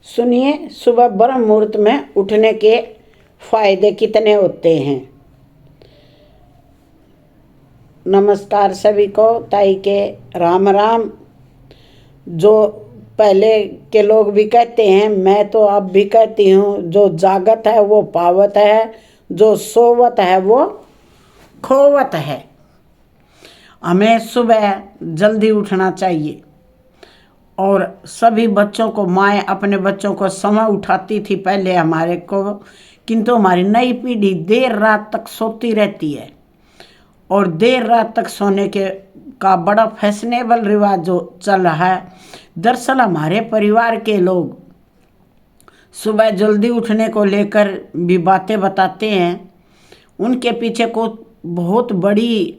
सुनिए, सुबह ब्रह्म मुहूर्त में उठने के फायदे कितने होते हैं। नमस्कार सभी को, ताई के राम राम। जो पहले के लोग भी कहते हैं, मैं तो अब भी कहती हूँ, जो जागत है वो पावत है, जो सोवत है वो खोवत है। हमें सुबह जल्दी उठना चाहिए। और सभी बच्चों को, माएँ अपने बच्चों को समय उठाती थी पहले हमारे को, किंतु हमारी नई पीढ़ी देर रात तक सोती रहती है। और देर रात तक सोने के का बड़ा फैशनेबल रिवाज जो चल रहा है। दरअसल हमारे परिवार के लोग सुबह जल्दी उठने को लेकर भी बातें बताते हैं। उनके पीछे को बहुत बड़ी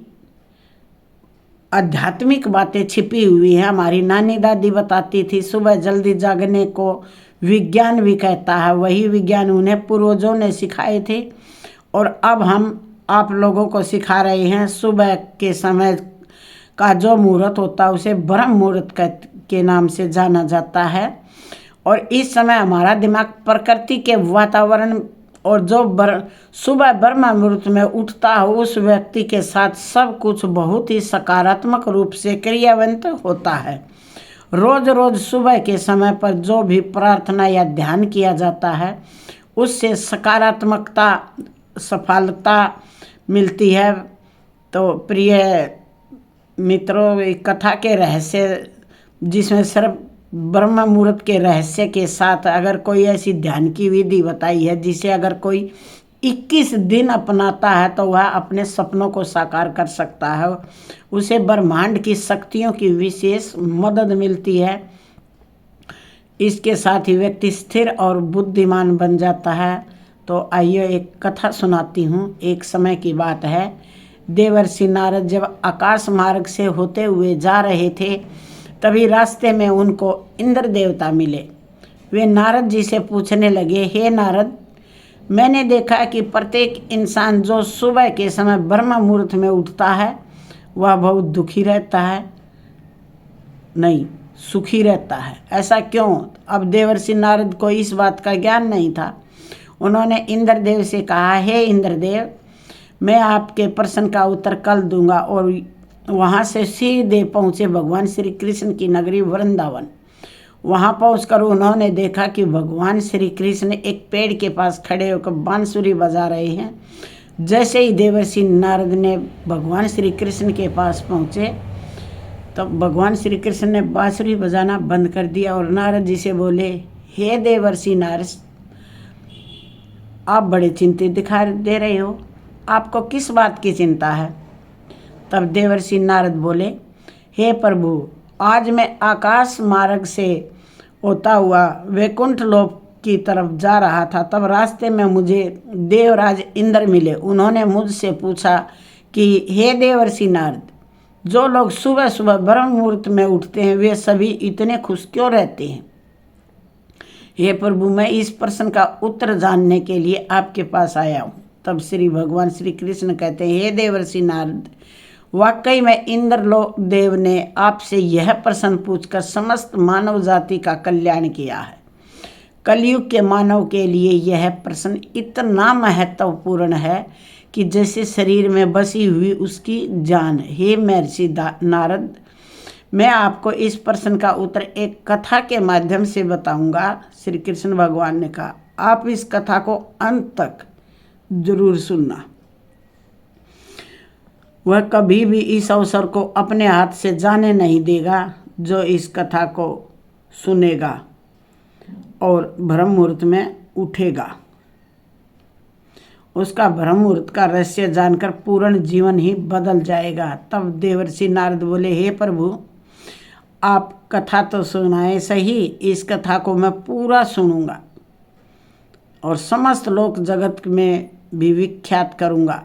आध्यात्मिक बातें छिपी हुई हैं। हमारी नानी दादी बताती थी, सुबह जल्दी जागने को विज्ञान भी कहता है। वही विज्ञान उन्हें पूर्वजों ने सिखाए थे और अब हम आप लोगों को सिखा रहे हैं। सुबह के समय का जो मुहूर्त होता है उसे ब्रह्म मुहूर्त के नाम से जाना जाता है। और इस समय हमारा दिमाग प्रकृति के वातावरण और जो सुबह ब्रह्म मुहूर्त में उठता है उस व्यक्ति के साथ सब कुछ बहुत ही सकारात्मक रूप से क्रियान्वित होता है। रोज रोज सुबह के समय पर जो भी प्रार्थना या ध्यान किया जाता है उससे सकारात्मकता, सफलता मिलती है। तो प्रिय मित्रों, कथा के रहस्य जिसमें सिर्फ ब्रह्म मुहूर्त के रहस्य के साथ अगर कोई ऐसी ध्यान की विधि बताई है जिसे अगर कोई 21 दिन अपनाता है तो वह अपने सपनों को साकार कर सकता है। उसे ब्रह्मांड की शक्तियों की विशेष मदद मिलती है। इसके साथ ही व्यक्ति स्थिर और बुद्धिमान बन जाता है। तो आइए एक कथा सुनाती हूँ। एक समय की बात है, देवर्षि नारद जब आकाश मार्ग से होते हुए जा रहे थे तभी रास्ते में उनको इंद्र देवता मिले। वे नारद जी से पूछने लगे, हे नारद, मैंने देखा कि प्रत्येक इंसान जो सुबह के समय ब्रह्म मुहूर्त में उठता है वह बहुत दुखी रहता है, नहीं सुखी रहता है। ऐसा क्यों? अब देवर्षि नारद को इस बात का ज्ञान नहीं था। उन्होंने इंद्रदेव से कहा, हे इंद्रदेव, मैं आपके प्रश्न का उत्तर कल दूंगा। और वहाँ से सीधे पहुँचे भगवान श्री कृष्ण की नगरी वृंदावन। वहाँ पहुँचकर उन्होंने देखा कि भगवान श्री कृष्ण एक पेड़ के पास खड़े होकर बांसुरी बजा रहे हैं। जैसे ही देवर्षि नारद ने भगवान श्री कृष्ण के पास पहुँचे तो भगवान श्री कृष्ण ने बांसुरी बजाना बंद कर दिया और नारद जी से बोले, हे देवर्षि नारद, आप बड़े चिंतित दिखाई दे रहे हो, आपको किस बात की चिंता है? तब देवर्षि नारद बोले, हे प्रभु, आज मैं आकाश मार्ग से होता हुआ वैकुंठ लोक की तरफ जा रहा था। तब रास्ते में मुझे देवराज इंद्र मिले। उन्होंने मुझसे पूछा कि हे देवर्षि नारद, जो लोग सुबह सुबह ब्रह्म मुहूर्त में उठते हैं वे सभी इतने खुश क्यों रहते हैं? हे प्रभु, मैं इस प्रश्न का उत्तर जानने के लिए आपके पास आया हूँ। तब श्री भगवान श्री कृष्ण कहते हैं, हे देवर्षि नारद, वाकई में इंद्र देव ने आपसे यह प्रश्न पूछकर समस्त मानव जाति का कल्याण किया है। कलयुग के मानव के लिए यह प्रश्न इतना महत्वपूर्ण है कि जैसे शरीर में बसी हुई उसकी जान। हे महर्षि नारद, मैं आपको इस प्रश्न का उत्तर एक कथा के माध्यम से बताऊंगा। श्री कृष्ण भगवान ने कहा, आप इस कथा को अंत तक जरूर सुनना। वह कभी भी इस अवसर को अपने हाथ से जाने नहीं देगा जो इस कथा को सुनेगा और ब्रह्म मुहूर्त में उठेगा। उसका ब्रह्म मुहूर्त का रहस्य जानकर पूर्ण जीवन ही बदल जाएगा। तब देवर्षि नारद बोले, हे प्रभु, आप कथा तो सुनाए सही, इस कथा को मैं पूरा सुनूंगा और समस्त लोक जगत में भी विख्यात करूंगा।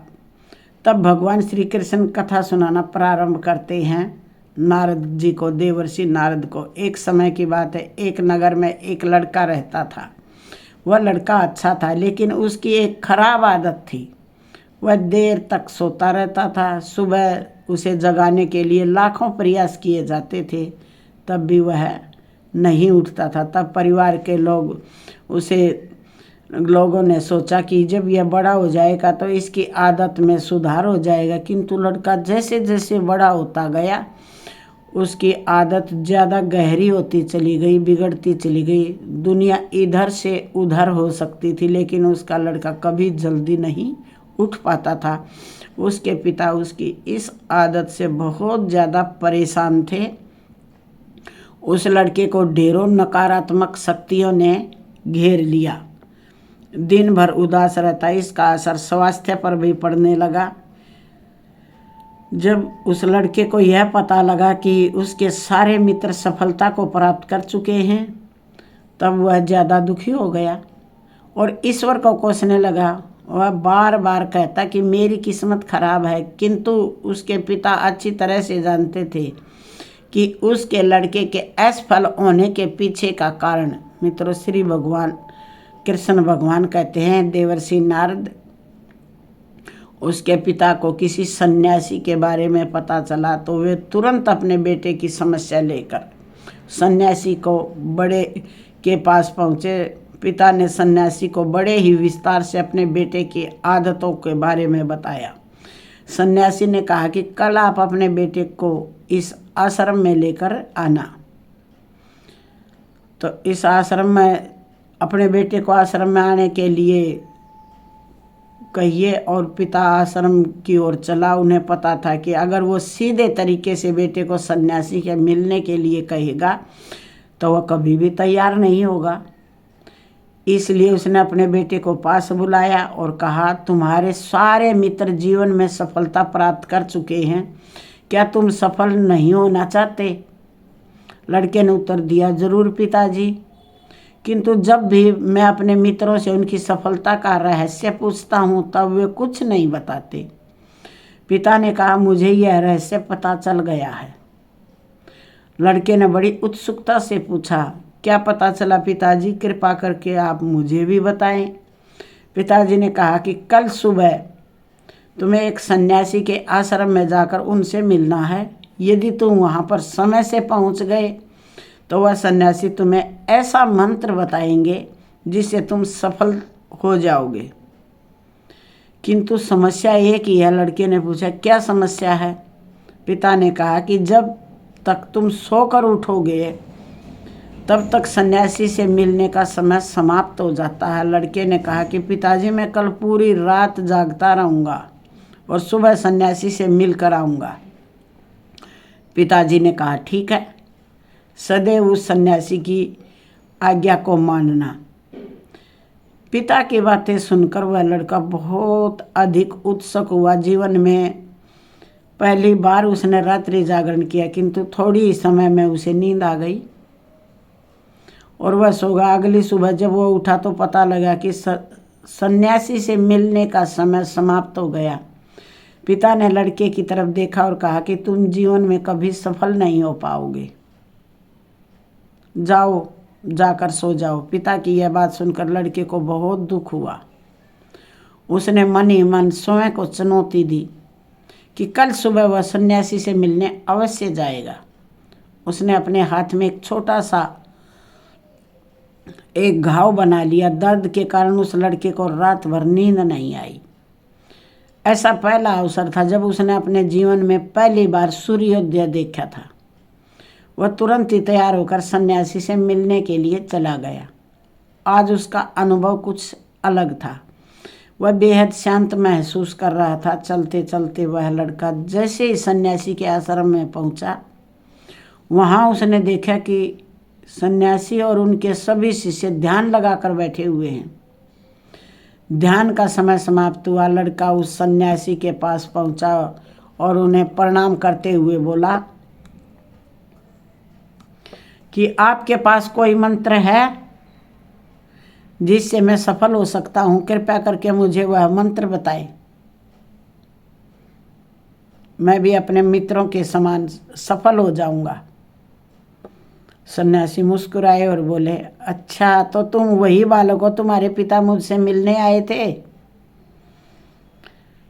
तब भगवान श्री कृष्ण कथा सुनाना प्रारंभ करते हैं नारद जी को, देवर्षि नारद को। एक समय की बात है, एक नगर में एक लड़का रहता था। वह लड़का अच्छा था लेकिन उसकी एक खराब आदत थी। वह देर तक सोता रहता था। सुबह उसे जगाने के लिए लाखों प्रयास किए जाते थे, तब भी वह नहीं उठता था। तब परिवार के लोगों ने सोचा कि जब यह बड़ा हो जाएगा तो इसकी आदत में सुधार हो जाएगा। किंतु लड़का जैसे जैसे बड़ा होता गया उसकी आदत ज़्यादा गहरी होती चली गई, बिगड़ती चली गई। दुनिया इधर से उधर हो सकती थी लेकिन उसका लड़का कभी जल्दी नहीं उठ पाता था। उसके पिता उसकी इस आदत से बहुत ज़्यादा परेशान थे। उस लड़के को ढेरों नकारात्मक शक्तियों ने घेर लिया। दिन भर उदास रहता, इसका असर स्वास्थ्य पर भी पड़ने लगा। जब उस लड़के को यह पता लगा कि उसके सारे मित्र सफलता को प्राप्त कर चुके हैं तब वह ज़्यादा दुखी हो गया और ईश्वर को कोसने लगा। वह बार बार कहता कि मेरी किस्मत खराब है, किंतु उसके पिता अच्छी तरह से जानते थे कि उसके लड़के के असफल होने के पीछे का कारण मित्रों श्री भगवान कृष्ण भगवान कहते हैं, देवर्षि नारद उसके पिता को किसी सन्यासी के बारे में पता चला तो वे तुरंत अपने बेटे की समस्या लेकर सन्यासी को बड़े के पास पहुँचे। पिता ने सन्यासी को बड़े ही विस्तार से अपने बेटे की आदतों के बारे में बताया। सन्यासी ने कहा कि कल आप अपने बेटे को इस आश्रम में लेकर आना। तो इस आश्रम में अपने बेटे को आश्रम में आने के लिए कहिए और पिता आश्रम की ओर चला। उन्हें पता था कि अगर वो सीधे तरीके से बेटे को सन्यासी के मिलने के लिए कहेगा तो वह कभी भी तैयार नहीं होगा। इसलिए उसने अपने बेटे को पास बुलाया और कहा, तुम्हारे सारे मित्र जीवन में सफलता प्राप्त कर चुके हैं, क्या तुम सफल नहीं होना चाहते? लड़के ने उत्तर दिया, जरूर पिताजी, किंतु जब भी मैं अपने मित्रों से उनकी सफलता का रहस्य पूछता हूँ तब वे कुछ नहीं बताते। पिता ने कहा, मुझे यह रहस्य पता चल गया है। लड़के ने बड़ी उत्सुकता से पूछा, क्या पता चला पिताजी? कृपा करके आप मुझे भी बताएं। पिताजी ने कहा कि कल सुबह तुम्हें एक सन्यासी के आश्रम में जाकर उनसे मिलना है। यदि तुम वहाँ पर समय से पहुँच गए तो वह सन्यासी तुम्हें ऐसा मंत्र बताएंगे जिससे तुम सफल हो जाओगे। किंतु समस्या एक ही है। लड़के ने पूछा, क्या समस्या है? पिता ने कहा कि जब तक तुम सोकर उठोगे तब तक सन्यासी से मिलने का समय समाप्त हो जाता है। लड़के ने कहा कि पिताजी, मैं कल पूरी रात जागता रहूँगा और सुबह सन्यासी से मिल कर आऊँगा। पिताजी ने कहा, ठीक है, सदैव उस सन्यासी की आज्ञा को मानना। पिता की बातें सुनकर वह लड़का बहुत अधिक उत्सुक हुआ। जीवन में पहली बार उसने रात्रि जागरण किया, किंतु थोड़ी ही समय में उसे नींद आ गई और वह सो गया। अगली सुबह जब वह उठा तो पता लगा कि सन्यासी से मिलने का समय समाप्त हो गया। पिता ने लड़के की तरफ देखा और कहा कि तुम जीवन में कभी सफल नहीं हो पाओगे, जाओ, जाकर सो जाओ। पिता की यह बात सुनकर लड़के को बहुत दुख हुआ। उसने मन ही मन स्वयं को चुनौती दी कि कल सुबह वह सन्यासी से मिलने अवश्य जाएगा। उसने अपने हाथ में एक छोटा सा एक घाव बना लिया। दर्द के कारण उस लड़के को रात भर नींद नहीं आई। ऐसा पहला अवसर था जब उसने अपने जीवन में पहली बार सूर्योदय देखा था। वह तुरंत ही तैयार होकर सन्यासी से मिलने के लिए चला गया। आज उसका अनुभव कुछ अलग था। वह बेहद शांत महसूस कर रहा था। चलते चलते वह लड़का जैसे ही सन्यासी के आश्रम में पहुंचा, वहां उसने देखा कि सन्यासी और उनके सभी शिष्य ध्यान लगाकर बैठे हुए हैं। ध्यान का समय समाप्त हुआ। लड़का उस सन्यासी के पास पहुंचा और उन्हें प्रणाम करते हुए बोला कि आपके पास कोई मंत्र है जिससे मैं सफल हो सकता हूँ? कृपया करके मुझे वह मंत्र बताएं। मैं भी अपने मित्रों के समान सफल हो जाऊंगा। सन्यासी मुस्कुराए और बोले, अच्छा, तो तुम वही बालक हो, तुम्हारे पिता मुझसे मिलने आए थे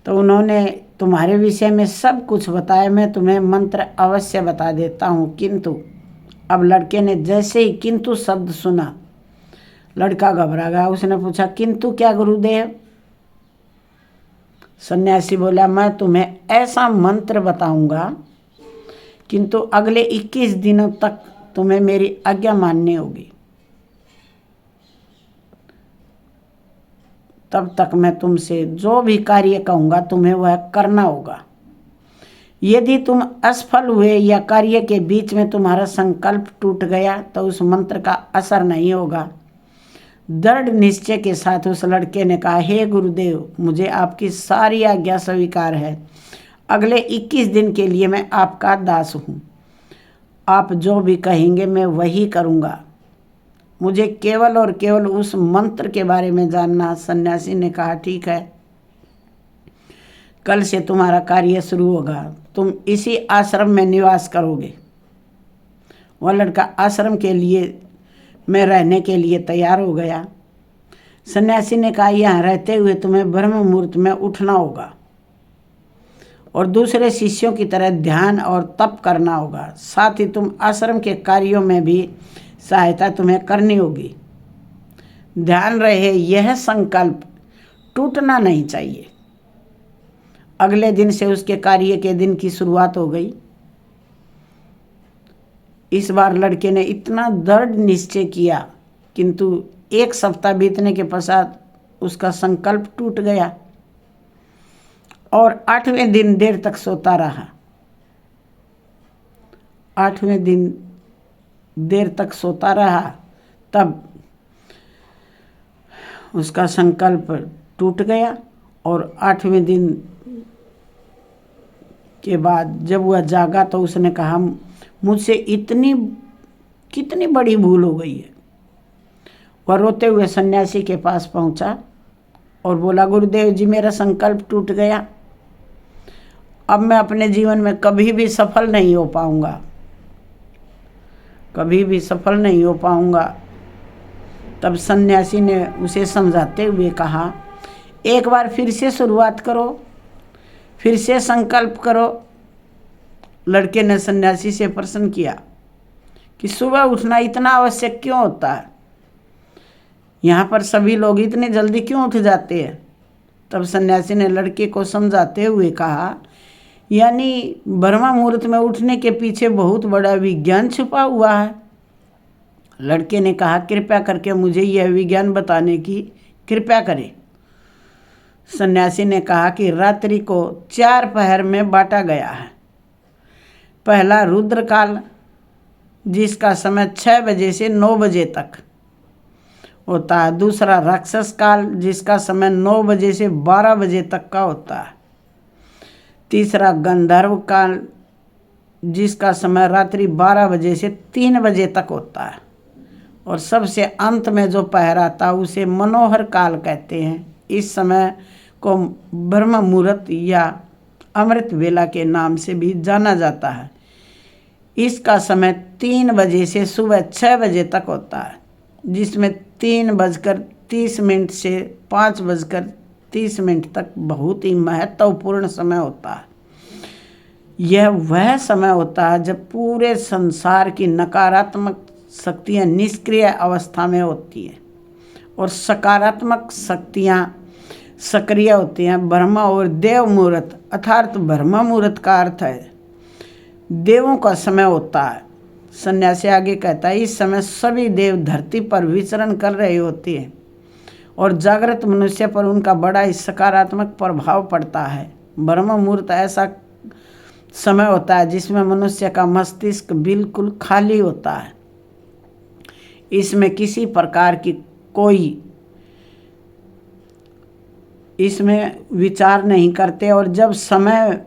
तो उन्होंने तुम्हारे विषय में सब कुछ बताया। मैं तुम्हें मंत्र अवश्य बता देता हूँ, किंतु अब लड़के ने जैसे ही किंतु शब्द सुना, लड़का घबरा गया। उसने पूछा, किंतु क्या गुरुदेव? सन्यासी बोला, मैं तुम्हें ऐसा मंत्र बताऊंगा, किंतु अगले 21 दिनों तक तुम्हें मेरी आज्ञा माननी होगी। तब तक मैं तुमसे जो भी कार्य कहूँगा तुम्हें वह करना होगा। यदि तुम असफल हुए या कार्य के बीच में तुम्हारा संकल्प टूट गया तो उस मंत्र का असर नहीं होगा। दृढ़ निश्चय के साथ उस लड़के ने कहा, हे गुरुदेव, मुझे आपकी सारी आज्ञा स्वीकार है। अगले 21 दिन के लिए मैं आपका दास हूँ। आप जो भी कहेंगे मैं वही करूँगा। मुझे केवल और केवल उस मंत्र के बारे में जानना। सन्यासी ने कहा, ठीक है, कल से तुम्हारा कार्य शुरू होगा। तुम इसी आश्रम में निवास करोगे। वह लड़का आश्रम के लिए में रहने के लिए तैयार हो गया। सन्यासी ने कहा, यहाँ रहते हुए तुम्हें ब्रह्म मुहूर्त में उठना होगा और दूसरे शिष्यों की तरह ध्यान और तप करना होगा। साथ ही तुम आश्रम के कार्यों में भी सहायता तुम्हें करनी होगी। ध्यान रहे, यह संकल्प टूटना नहीं चाहिए। अगले दिन से उसके कार्य के दिन की शुरुआत हो गई। इस बार लड़के ने इतना दृढ़ निश्चय किया, किंतु 1 सप्ताह बीतने के पश्चात उसका संकल्प टूट गया और 8वें दिन देर तक सोता रहा। 8वें दिन देर तक सोता रहा, तब उसका संकल्प टूट गया और 8वें दिन के बाद जब वह जागा तो उसने कहा, मुझसे कितनी बड़ी भूल हो गई है। वह रोते हुए सन्यासी के पास पहुंचा और बोला, गुरुदेव जी, मेरा संकल्प टूट गया। अब मैं अपने जीवन में कभी भी सफल नहीं हो पाऊंगा, कभी भी सफल नहीं हो पाऊंगा। तब सन्यासी ने उसे समझाते हुए कहा, एक बार फिर से शुरुआत करो, फिर से संकल्प करो। लड़के ने सन्यासी से प्रश्न किया कि सुबह उठना इतना आवश्यक क्यों होता है? यहाँ पर सभी लोग इतने जल्दी क्यों उठ जाते हैं? तब सन्यासी ने लड़के को समझाते हुए कहा, यानी ब्रह्म मुहूर्त में उठने के पीछे बहुत बड़ा विज्ञान छुपा हुआ है। लड़के ने कहा, कृपया करके मुझे यह विज्ञान बताने की कृपया करें। सन्यासी ने कहा कि रात्रि को 4 पहर में बांटा गया है। पहला रुद्रकाल, जिसका समय 6 बजे से 9 बजे तक होता है। दूसरा राक्षस काल, जिसका समय 9 बजे से 12 बजे तक का होता है। तीसरा गंधर्व काल, जिसका समय रात्रि 12 बजे से 3 बजे तक होता है। और सबसे अंत में जो पहर आता है उसे मनोहर काल कहते हैं। इस समय को ब्रह्म मुहूर्त या अमृत वेला के नाम से भी जाना जाता है। इसका समय 3 बजे से सुबह 6 बजे तक होता है, जिसमें 3:30 से 5:30 तक बहुत ही महत्वपूर्ण समय होता है। यह वह समय होता है जब पूरे संसार की नकारात्मक शक्तियाँ निष्क्रिय अवस्था में होती हैं और सकारात्मक शक्तियाँ सक्रिय होती हैं। ब्रह्म और देव मुहूर्त, अर्थात ब्रह्म मुहूर्त का अर्थ है देवों का समय होता है। सन्यासी आगे कहता है, इस समय सभी देव धरती पर विचरण कर रहे होते हैं और जागृत मनुष्य पर उनका बड़ा ही सकारात्मक प्रभाव पड़ता है। ब्रह्म मुहूर्त ऐसा समय होता है जिसमें मनुष्य का मस्तिष्क बिल्कुल खाली होता है। इसमें किसी प्रकार की कोई इसमें विचार नहीं करते और जब समय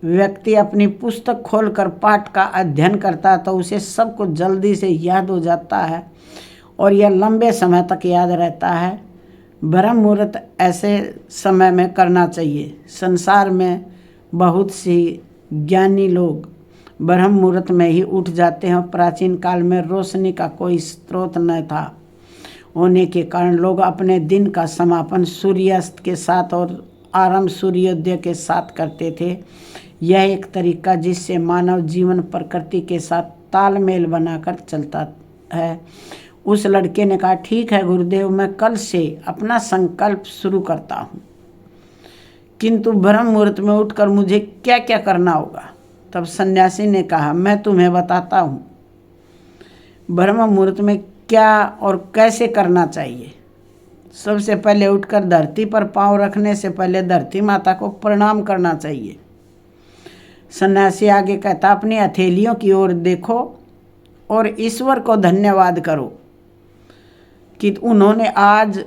व्यक्ति अपनी पुस्तक खोलकर पाठ का अध्ययन करता है तो उसे सब कुछ जल्दी से याद हो जाता है और यह लंबे समय तक याद रहता है। ब्रह्म मुहूर्त ऐसे समय में करना चाहिए। संसार में बहुत सी ज्ञानी लोग ब्रह्म मुहूर्त में ही उठ जाते हैं। प्राचीन काल में रोशनी का कोई स्रोत न था होने के कारण लोग अपने दिन का समापन सूर्यास्त के साथ और आरंभ सूर्योदय के साथ करते थे। यह एक तरीका जिससे मानव जीवन प्रकृति के साथ तालमेल बनाकर चलता है। उस लड़के ने कहा, ठीक है गुरुदेव, मैं कल से अपना संकल्प शुरू करता हूँ, किंतु ब्रह्म मुहूर्त में उठकर मुझे क्या क्या करना होगा। तब सन्यासी ने कहा, मैं तुम्हें बताता हूँ ब्रह्म मुहूर्त में क्या और कैसे करना चाहिए। सबसे पहले उठकर धरती पर पांव रखने से पहले धरती माता को प्रणाम करना चाहिए। सन्यासी आगे कहता, अपनी हथेलियों की ओर देखो और ईश्वर को धन्यवाद करो कि उन्होंने आज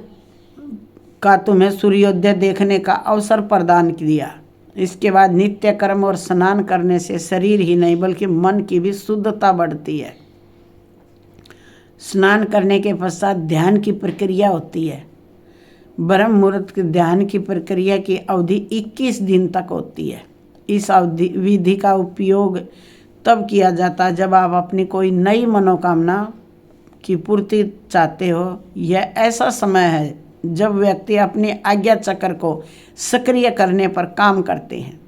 का तुम्हें सूर्योदय देखने का अवसर प्रदान किया। इसके बाद नित्य कर्म और स्नान करने से शरीर ही नहीं बल्कि मन की भी शुद्धता बढ़ती है। स्नान करने के पश्चात ध्यान की प्रक्रिया होती है। ब्रह्म मुहूर्त के ध्यान की प्रक्रिया की अवधि 21 दिन तक होती है। इस अवधि विधि का उपयोग तब किया जाता है जब आप अपनी कोई नई मनोकामना की पूर्ति चाहते हो। यह ऐसा समय है जब व्यक्ति अपनी आज्ञा चक्र को सक्रिय करने पर काम करते हैं।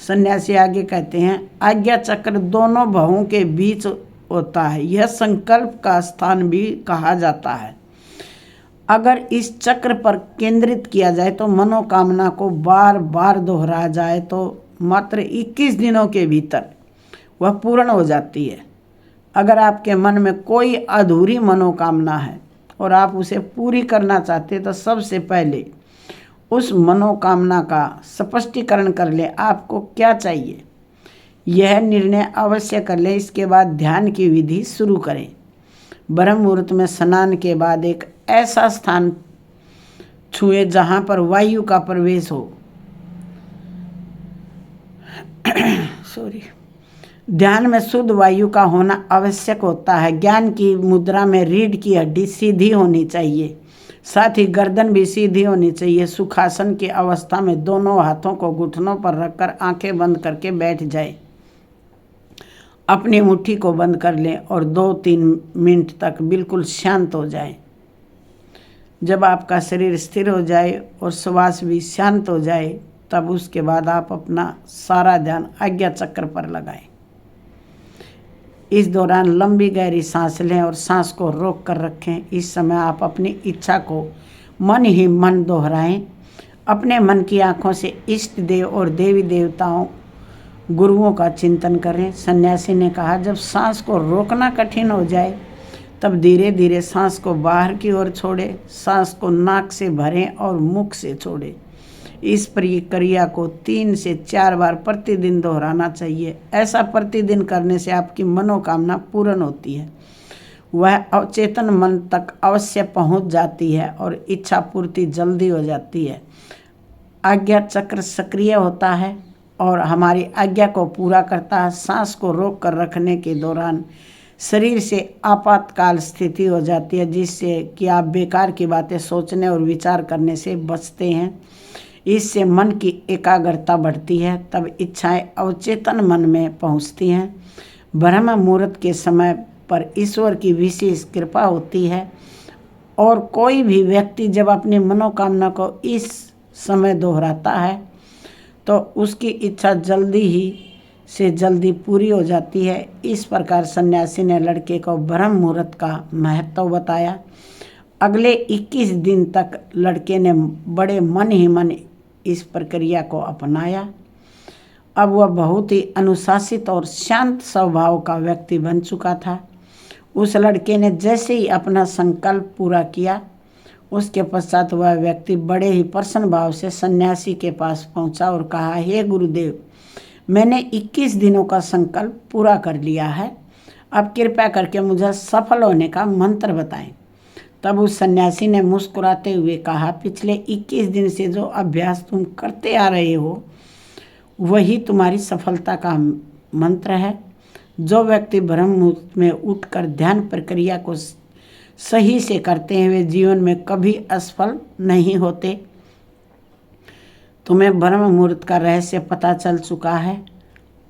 सन्यासी आगे कहते हैं, आज्ञा चक्र दोनों भवों के बीच होता है। यह संकल्प का स्थान भी कहा जाता है। अगर इस चक्र पर केंद्रित किया जाए तो मनोकामना को बार बार दोहराया जाए तो मात्र 21 दिनों के भीतर वह पूर्ण हो जाती है। अगर आपके मन में कोई अधूरी मनोकामना है और आप उसे पूरी करना चाहते तो सबसे पहले उस मनोकामना का स्पष्टीकरण कर लें, आपको क्या चाहिए। यह निर्णय अवश्य कर लें। इसके बाद ध्यान की विधि शुरू करें। ब्रह्म मुहूर्त में स्नान के बाद एक ऐसा स्थान छुए जहाँ पर वायु का प्रवेश हो। ध्यान में शुद्ध वायु का होना आवश्यक होता है। ज्ञान की मुद्रा में रीढ़ की हड्डी सीधी होनी चाहिए, साथ ही गर्दन भी सीधी होनी चाहिए। सुखासन की अवस्था में दोनों हाथों को घुटनों पर रखकर आंखें बंद करके बैठ जाए। अपनी मुट्ठी को बंद कर लें और 2-3 मिनट तक बिल्कुल शांत हो जाए। जब आपका शरीर स्थिर हो जाए और श्वास भी शांत हो जाए तब उसके बाद आप अपना सारा ध्यान आज्ञा चक्र पर लगाएं। इस दौरान लंबी गहरी सांस लें और सांस को रोक कर रखें। इस समय आप अपनी इच्छा को मन ही मन दोहराएं। अपने मन की आंखों से इष्ट देव और देवी देवताओं गुरुओं का चिंतन करें। सन्यासी ने कहा, जब सांस को रोकना कठिन हो जाए तब धीरे धीरे सांस को बाहर की ओर छोड़ें। सांस को नाक से भरें और मुख से छोड़ें। इस प्रक्रिया को 3 से 4 बार प्रतिदिन दोहराना चाहिए। ऐसा प्रतिदिन करने से आपकी मनोकामना पूर्ण होती है, वह अवचेतन मन तक अवश्य पहुंच जाती है और इच्छा पूर्ति जल्दी हो जाती है। आज्ञा चक्र सक्रिय होता है और हमारी आज्ञा को पूरा करता है। सांस को रोक कर रखने के दौरान शरीर से आपातकाल स्थिति हो जाती है, जिससे कि आप बेकार की बातें सोचने और विचार करने से बचते हैं। इससे मन की एकाग्रता बढ़ती है, तब इच्छाएं अवचेतन मन में पहुंचती हैं। ब्रह्म मुहूर्त के समय पर ईश्वर की विशेष कृपा होती है और कोई भी व्यक्ति जब अपनी मनोकामना को इस समय दोहराता है तो उसकी इच्छा जल्दी ही से जल्दी पूरी हो जाती है। इस प्रकार सन्यासी ने लड़के को ब्रह्म मुहूर्त का महत्व बताया। अगले 21 दिन तक लड़के ने बड़े मन ही मन इस प्रक्रिया को अपनाया। अब वह बहुत ही अनुशासित और शांत स्वभाव का व्यक्ति बन चुका था। उस लड़के ने जैसे ही अपना संकल्प पूरा किया, उसके पश्चात वह व्यक्ति बड़े ही प्रसन्न भाव से सन्यासी के पास पहुंचा और कहा, हे गुरुदेव, मैंने 21 दिनों का संकल्प पूरा कर लिया है। अब कृपया करके मुझे सफल होने का मंत्र बताएं। तब उस सन्यासी ने मुस्कुराते हुए कहा, पिछले 21 दिन से जो अभ्यास तुम करते आ रहे हो वही तुम्हारी सफलता का मंत्र है। जो व्यक्ति ब्रह्म मुहूर्त में उठकर ध्यान प्रक्रिया को सही से करते हैं वे जीवन में कभी असफल नहीं होते। तुम्हें ब्रह्म मुहूर्त का रहस्य पता चल चुका है।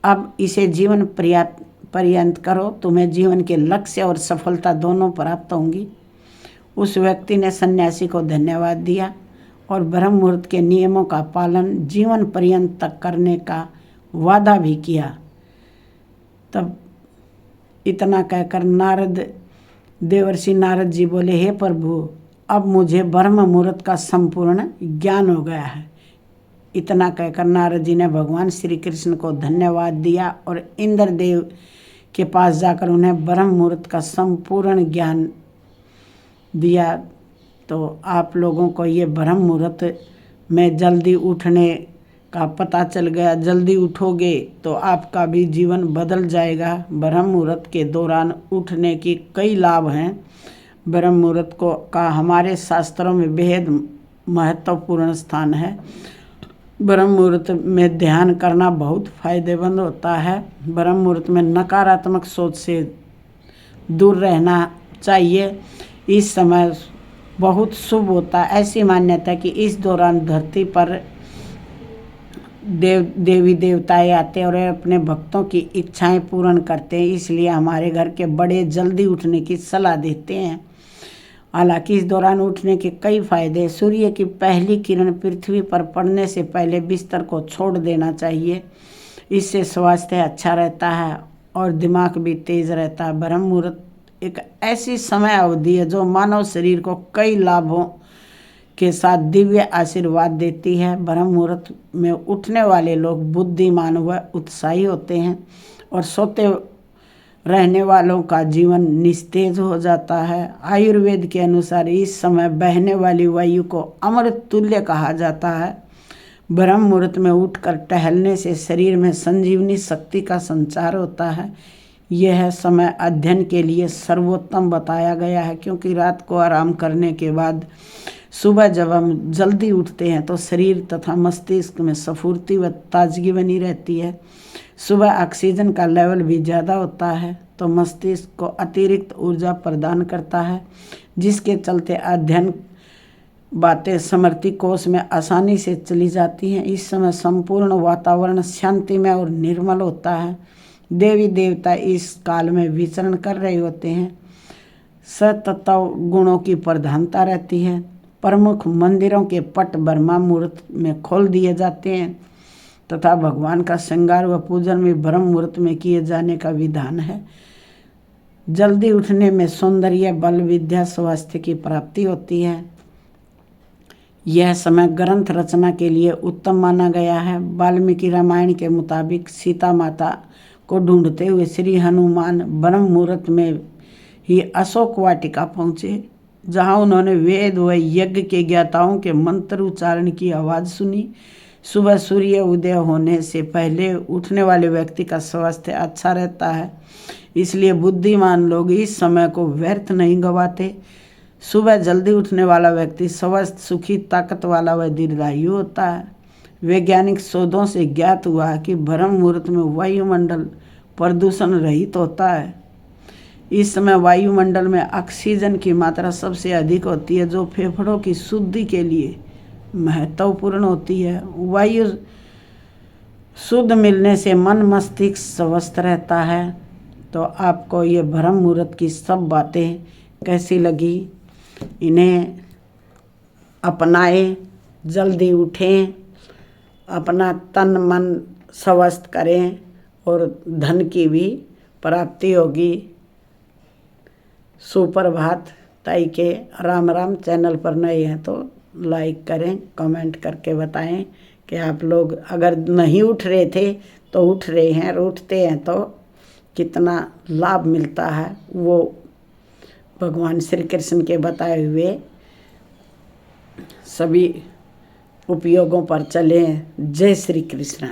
अब इसे जीवन पर्यंत करो, तुम्हें जीवन के लक्ष्य और सफलता दोनों प्राप्त होंगी। उस व्यक्ति ने सन्यासी को धन्यवाद दिया और ब्रह्म मुहूर्त के नियमों का पालन जीवन पर्यंत तक करने का वादा भी किया। तब इतना कहकर देवर्षि नारद जी बोले, हे प्रभु, अब मुझे ब्रह्म मुहूर्त का संपूर्ण ज्ञान हो गया है। इतना कहकर नारद जी ने भगवान श्री कृष्ण को धन्यवाद दिया और इंद्रदेव के पास जाकर उन्हें ब्रह्म मुहूर्त का संपूर्ण ज्ञान दिया। तो आप लोगों को ये ब्रह्म मुहूर्त में जल्दी उठने का पता चल गया। जल्दी उठोगे तो आपका भी जीवन बदल जाएगा। ब्रह्म मुहूर्त के दौरान उठने की कई लाभ हैं। ब्रह्म मुहूर्त का हमारे शास्त्रों में बेहद महत्वपूर्ण स्थान है। ब्रह्म मुहूर्त में ध्यान करना बहुत फायदेमंद होता है। ब्रह्म मुहूर्त में नकारात्मक सोच से दूर रहना चाहिए। इस समय बहुत शुभ होता है। ऐसी मान्यता है कि इस दौरान धरती पर देवी देवताएं आते हैं और अपने भक्तों की इच्छाएं पूर्ण करते हैं। इसलिए हमारे घर के बड़े जल्दी उठने की सलाह देते हैं। हालांकि इस दौरान उठने के कई फायदे। सूर्य की पहली किरण पृथ्वी पर पड़ने से पहले बिस्तर को छोड़ देना चाहिए। इससे स्वास्थ्य अच्छा रहता है और दिमाग भी तेज रहता है। ब्रह्म मुहूर्त एक ऐसी समय अवधि है जो मानव शरीर को कई लाभों के साथ दिव्य आशीर्वाद देती है। ब्रह्म मुहूर्त में उठने वाले लोग बुद्धिमान व उत्साही होते हैं और सोते रहने वालों का जीवन निस्तेज हो जाता है। आयुर्वेद के अनुसार इस समय बहने वाली वायु को अमृत तुल्य कहा जाता है। ब्रह्म मुहूर्त में उठकर टहलने से शरीर में संजीवनी शक्ति का संचार होता है। यह समय अध्ययन के लिए सर्वोत्तम बताया गया है, क्योंकि रात को आराम करने के बाद सुबह जब हम जल्दी उठते हैं तो शरीर तथा मस्तिष्क में स्फूर्ति व ताजगी बनी रहती है। सुबह ऑक्सीजन का लेवल भी ज़्यादा होता है तो मस्तिष्क को अतिरिक्त ऊर्जा प्रदान करता है, जिसके चलते अध्ययन बातें स्मृति कोश में आसानी से चली जाती हैं। इस समय संपूर्ण वातावरण शांतिमय और निर्मल होता है। देवी देवता इस काल में विचरण कर रहे होते हैं। सतत्व गुणों की प्रधानता रहती है। प्रमुख मंदिरों के पट ब्रह्म मुहूर्त में खोल दिए जाते हैं तथा भगवान का श्रृंगार व पूजन भी ब्रह्म मुहूर्त में किए जाने का विधान है। जल्दी उठने में सौंदर्य, बल, विद्या, स्वास्थ्य की प्राप्ति होती है। यह समय ग्रंथ रचना के लिए उत्तम माना गया है। वाल्मीकि रामायण के मुताबिक सीता माता को ढूंढते हुए श्री हनुमान ब्रह्म मुहूर्त में ही अशोक वाटिका पहुँचे, जहाँ उन्होंने वेद व यज्ञ के ज्ञाताओं के मंत्र उच्चारण की आवाज़ सुनी। सुबह सूर्य उदय होने से पहले उठने वाले व्यक्ति का स्वास्थ्य अच्छा रहता है, इसलिए बुद्धिमान लोग इस समय को व्यर्थ नहीं गंवाते। सुबह जल्दी उठने वाला व्यक्ति स्वस्थ, सुखी, ताकत वाला व दीर्घायु होता है। वैज्ञानिक शोधों से ज्ञात हुआ कि ब्रह्म मुहूर्त में वायुमंडल प्रदूषण रहित होता है। इस समय वायुमंडल में ऑक्सीजन की मात्रा सबसे अधिक होती है, जो फेफड़ों की शुद्धि के लिए महत्वपूर्ण होती है। वायु शुद्ध मिलने से मन मस्तिष्क स्वस्थ रहता है। तो आपको ये ब्रह्म मुहूर्त की सब बातें कैसी लगी? इन्हें अपनाएं, जल्दी उठें, अपना तन मन स्वस्थ करें और धन की भी प्राप्ति होगी। सुप्रभात। ताई के राम राम। चैनल पर नए हैं तो लाइक करें, कमेंट करके बताएं कि आप लोग अगर नहीं उठ रहे थे तो उठ रहे हैं, और उठते हैं तो कितना लाभ मिलता है, वो भगवान श्री कृष्ण के बताए हुए सभी उपयोगों पर चलें। जय श्री कृष्ण।